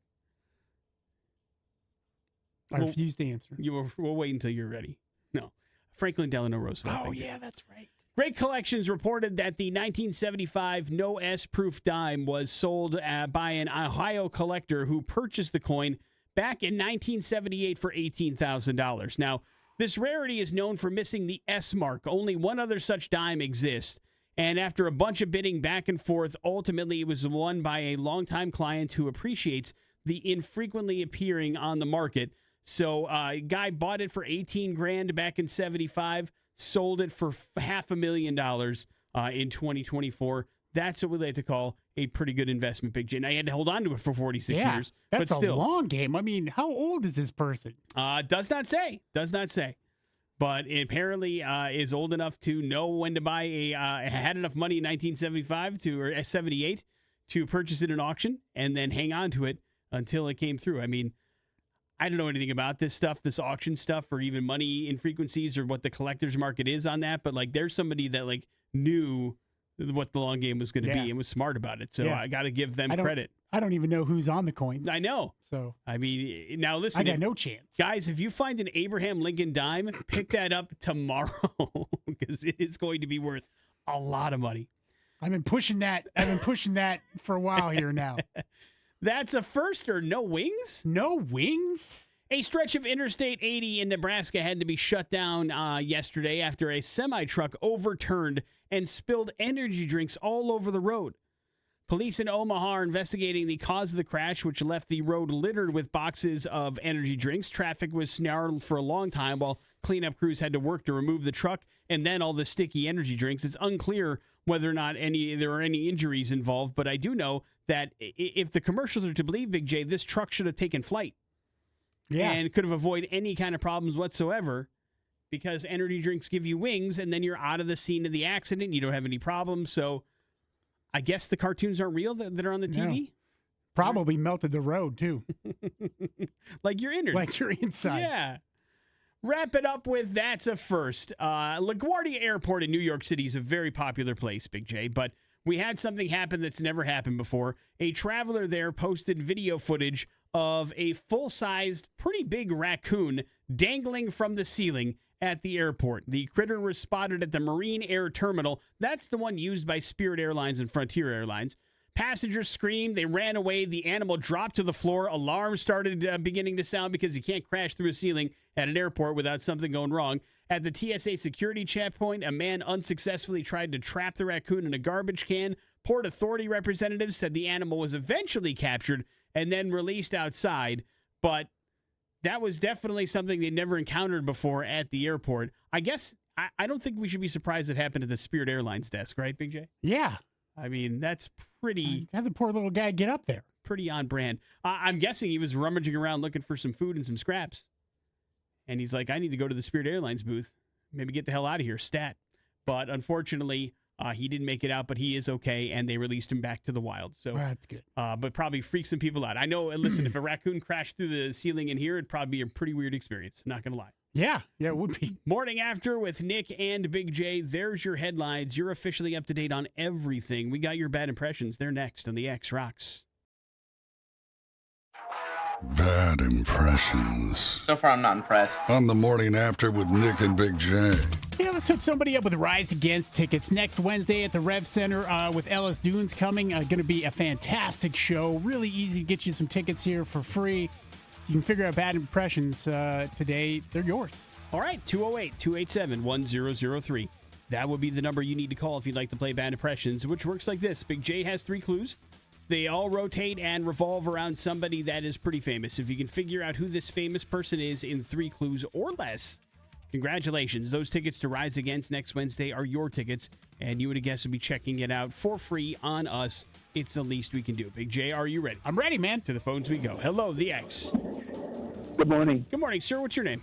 I refuse to answer. We'll wait until you're ready. No, Franklin Delano Roosevelt. Oh, yeah, that's right. Great Collections reported that the 1975 No S proof dime was sold by an Ohio collector who purchased the coin back in 1978 for $18,000. Now, this rarity is known for missing the S mark. Only one other such dime exists. And after a bunch of bidding back and forth, ultimately it was won by a longtime client who appreciates the infrequently appearing on the market. So a guy bought it for $18,000 back in 75, sold it for $500,000 in 2024. That's what we like to call a pretty good investment, Big J. And I had to hold on to it for 46 years. That's but still, a long game. I mean, how old is this person? Does not say. Does not say. But it apparently is old enough to know when to buy had enough money in 1975 or 78 to purchase it in auction and then hang on to it until it came through. I mean, I don't know anything about this stuff, this auction stuff, or even money infrequencies or what the collector's market is on that. But like, there's somebody that like knew what the long game was going to be and was smart about it. So I got to give them credit. I don't even know who's on the coins. I know. So I mean, now listen, I got no chance, guys. If you find an Abraham Lincoln dime, pick that up tomorrow because it is going to be worth a lot of money. I've been pushing that for a while here now. That's a first, or no wings? No wings? A stretch of Interstate 80 in Nebraska had to be shut down yesterday after a semi-truck overturned and spilled energy drinks all over the road. Police in Omaha are investigating the cause of the crash, which left the road littered with boxes of energy drinks. Traffic was snarled for a long time while cleanup crews had to work to remove the truck and then all the sticky energy drinks. It's unclear whether or not there are any injuries involved, but I do know that if the commercials are to believe, Big J, this truck should have taken flight. Yeah. And could have avoided any kind of problems whatsoever because energy drinks give you wings and then you're out of the scene of the accident. You don't have any problems. So I guess the cartoons aren't real that are on the TV? No. Probably melted the road, too. Like your innards. Like your insides. Yeah. Wrap it up with that's a first. LaGuardia Airport in New York City is a very popular place, Big J, but we had something happen that's never happened before. A traveler there posted video footage of a full-sized, pretty big raccoon dangling from the ceiling at the airport. The critter was spotted at the Marine Air Terminal. That's the one used by Spirit Airlines and Frontier Airlines. Passengers screamed. They ran away. The animal dropped to the floor. Alarms started beginning to sound because you can't crash through a ceiling at an airport without something going wrong. At the TSA security checkpoint, a man unsuccessfully tried to trap the raccoon in a garbage can. Port Authority representatives said the animal was eventually captured and then released outside, but that was definitely something they'd never encountered before at the airport. I guess I don't think we should be surprised it happened at the Spirit Airlines desk, right, Big J? Yeah. I mean, that's pretty... Have the poor little guy get up there. Pretty on brand. I'm guessing he was rummaging around looking for some food and some scraps. And he's like, I need to go to the Spirit Airlines booth. Maybe get the hell out of here, stat. But unfortunately, he didn't make it out, but he is okay, and they released him back to the wild. So that's good. But probably freaks some people out. I know, listen, if a raccoon crashed through the ceiling in here, it'd probably be a pretty weird experience. Not going to lie. Yeah, it would be. Morning After with Nick and Big J. There's your headlines. You're officially up to date on everything. We got your bad impressions. They're next on the X Rocks. Bad impressions. So far, I'm not impressed. On the Morning After with Nick and Big J. Yeah, let's hook somebody up with Rise Against tickets next Wednesday at the Rev Center with Ellis Dunes coming. Going to be a fantastic show. Really easy to get you some tickets here for free. You can figure out bad impressions today. They're yours. All right, 208-287-1003. That would be the number you need to call if you'd like to play Bad Impressions, which works like this. Big J has 3 clues. They all rotate and revolve around somebody that is pretty famous. If you can figure out who this famous person is in 3 clues or less, congratulations. Those tickets to Rise Against next Wednesday are your tickets, and you and a guest will be checking it out for free on us. It's the least we can do. Big J, are you ready? I'm ready, man. To the phones we go. Hello, the X. Good morning. Good morning, sir. What's your name?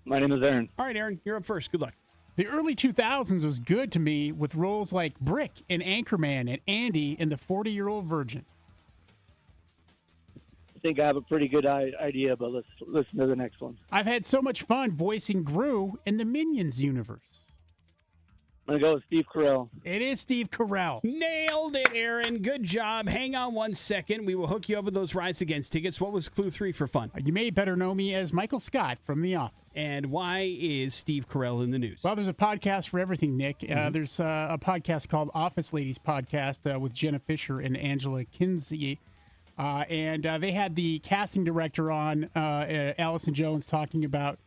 My name is Aaron. All right, Aaron, you're up first. Good luck. The early 2000s was good to me with roles like Brick and Anchorman and Andy and the 40-Year-Old Virgin. I think I have a pretty good idea, but let's listen to the next one. I've had so much fun voicing Gru in the Minions universe. I'm going to go with Steve Carell. It is Steve Carell. Nailed it, Aaron. Good job. Hang on 1 second. We will hook you up with those Rise Against tickets. What was clue 3 for fun? You may better know me as Michael Scott from The Office. And why is Steve Carell in the news? Well, there's a podcast for everything, Nick. There's a podcast called Office Ladies Podcast with Jenna Fisher and Angela Kinsey. And they had the casting director on, Allison Jones, talking about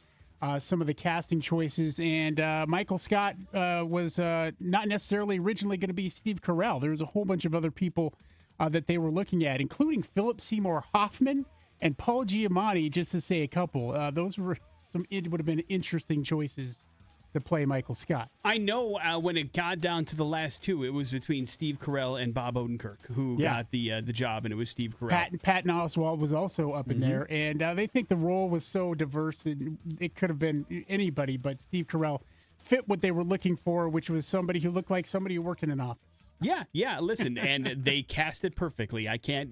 some of the casting choices. And Michael Scott was not necessarily originally going to be Steve Carell. There's a whole bunch of other people that they were looking at, including Philip Seymour Hoffman and Paul Giamatti, just to say a couple. Those were it would have been interesting choices to play Michael Scott. I know when it got down to the last 2, it was between Steve Carell and Bob Odenkirk, who got the job, and it was Steve Carell. Patton Oswalt was also up in there, and they think the role was so diverse, and it could have been anybody, but Steve Carell fit what they were looking for, which was somebody who looked like somebody who worked in an office. Yeah, listen, and they cast it perfectly. I can't,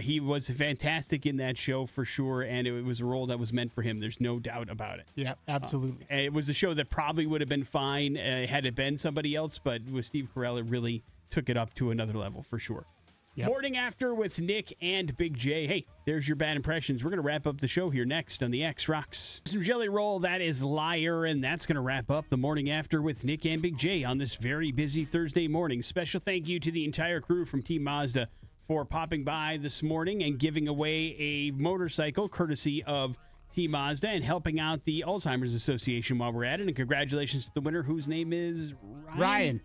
he was fantastic in that show for sure, and it was a role that was meant for him. There's no doubt about it. Yeah, absolutely. It was a show that probably would have been fine had it been somebody else, but with Steve Carell, it really took it up to another level for sure. Yep. Morning After with Nick and Big J. Hey, there's your Bad Impressions. We're going to wrap up the show here next on the X Rocks. Some Jelly Roll, that is Liar, and that's going to wrap up the Morning After with Nick and Big J on this very busy Thursday morning. Special thank you to the entire crew from Team Mazda for popping by this morning and giving away a motorcycle courtesy of Team Mazda and helping out the Alzheimer's Association while we're at it. And congratulations to the winner, whose name is Ryan.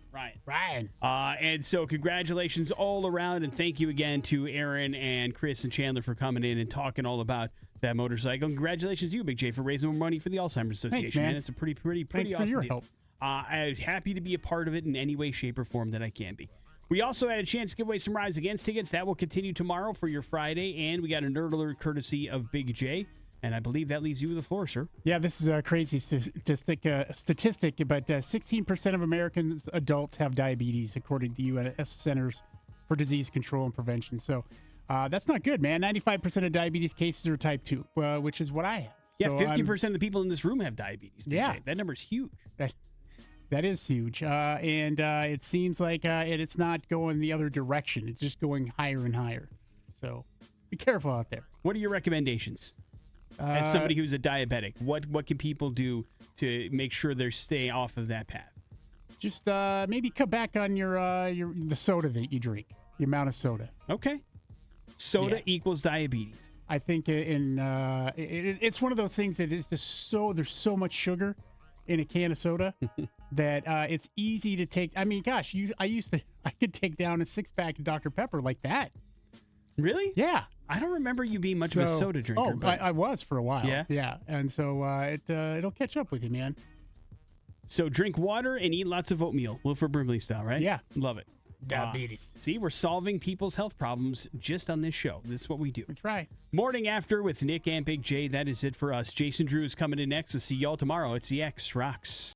And so congratulations all around, and thank you again to Aaron and Chris and Chandler for coming in and talking all about that motorcycle. And congratulations to you, Big J, for raising more money for the Alzheimer's Association. Thanks, man. It's a pretty Thanks awesome for your deal. help. I'm happy to be a part of it in any way, shape, or form that I can be. We also had a chance to give away some Rise Against tickets. That will continue tomorrow for your Friday, and we got a Nerd Alert courtesy of Big J, and I believe that leaves you with the floor, sir. Yeah, this is a crazy statistic, but 16% of American adults have diabetes, according to the U.S. Centers for Disease Control and Prevention. So that's not good, man. 95% of diabetes cases are type 2, which is what I have. Yeah, so 50% of the people in this room have diabetes. Big Yeah. J. That number's huge. That is huge, and it seems like it's not going the other direction. It's just going higher and higher. So be careful out there. What are your recommendations? As somebody who's a diabetic, what can people do to make sure they stay off of that path? Just maybe cut back on the soda that you drink, the amount of soda. Okay. Soda equals diabetes. I think it's one of those things that is just there's so much sugar in a can of soda that it's easy to take. I mean, gosh, I could take down a 6-pack of Dr. Pepper like that. Really? Yeah. I don't remember you being much of a soda drinker. Oh, but I was for a while. Yeah? Yeah. And so it'll catch up with you, man. So drink water and eat lots of oatmeal, Wilford Brimley style, right? Yeah. Love it. Diabetes. See, we're solving people's health problems just on this show. This is what we do. We try. Morning After with Nick and Big J. That is it for us. Jason Drew is coming in next. We'll see y'all tomorrow. It's the X Rocks.